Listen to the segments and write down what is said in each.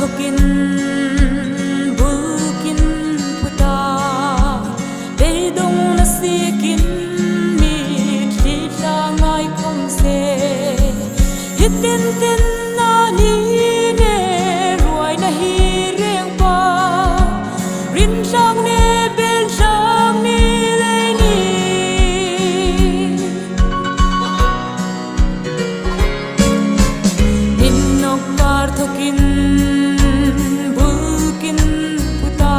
thokin bulkin puta dei dong na sikin mi thi ta ngai khom se hitin tin na ni ne ruai na hi reng pa rin sang ne bel sang ni le ni nin nok par thokin bulkin puta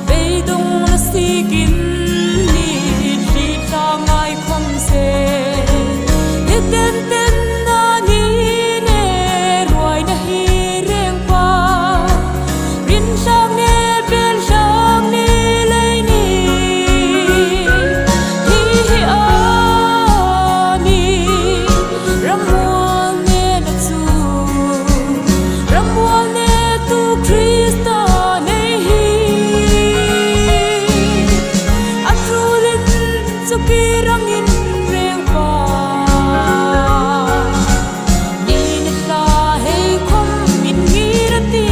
bei dong na sikin ni thi ta ngai khom se hitin tin na ni ne ruai na hi reng pa rin sang ne bel sang ni le ni hi a ni ramuang ne na chu ramuang ne tu Krista ne hi atrulin suki rangin reng pa ni na la hei khom min ngirati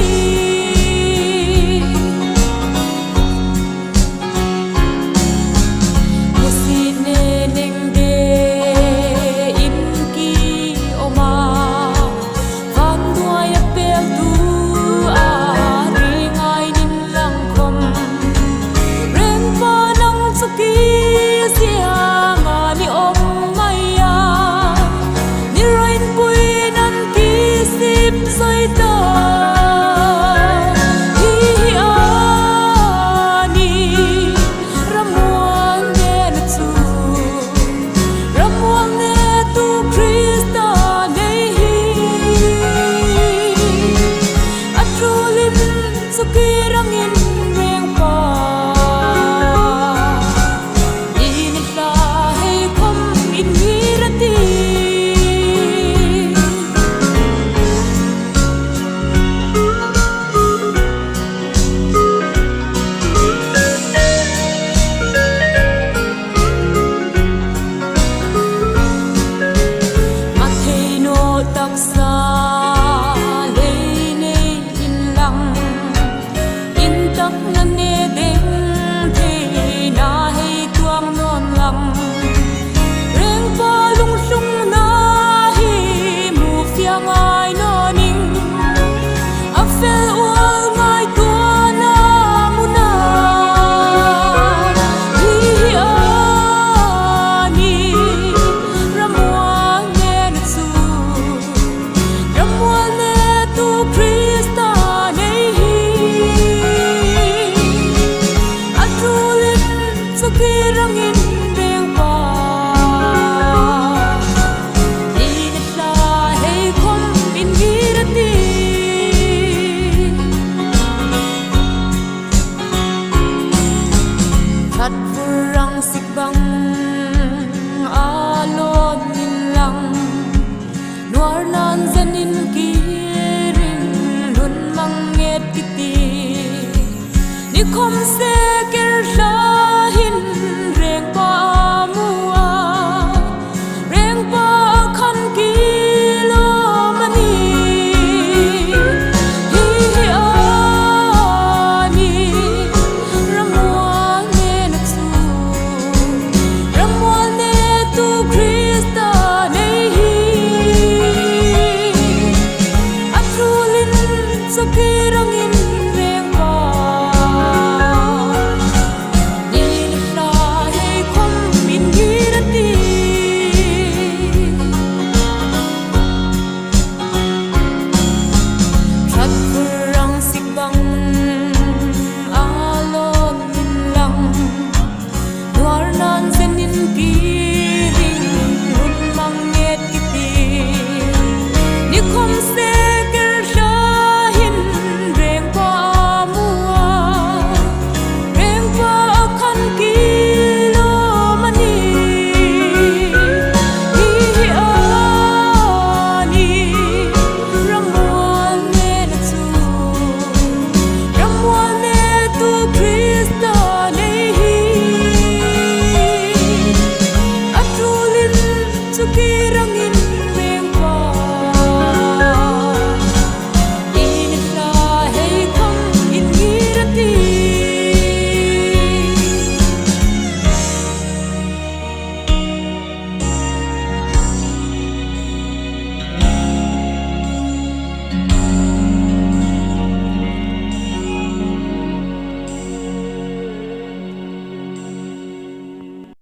Kusine neng de in ki oma van duai a pel tu a ringai nin lang khom reng pa nang suki sia nga ni om mai ya ni rain pui nan ki sip soi ta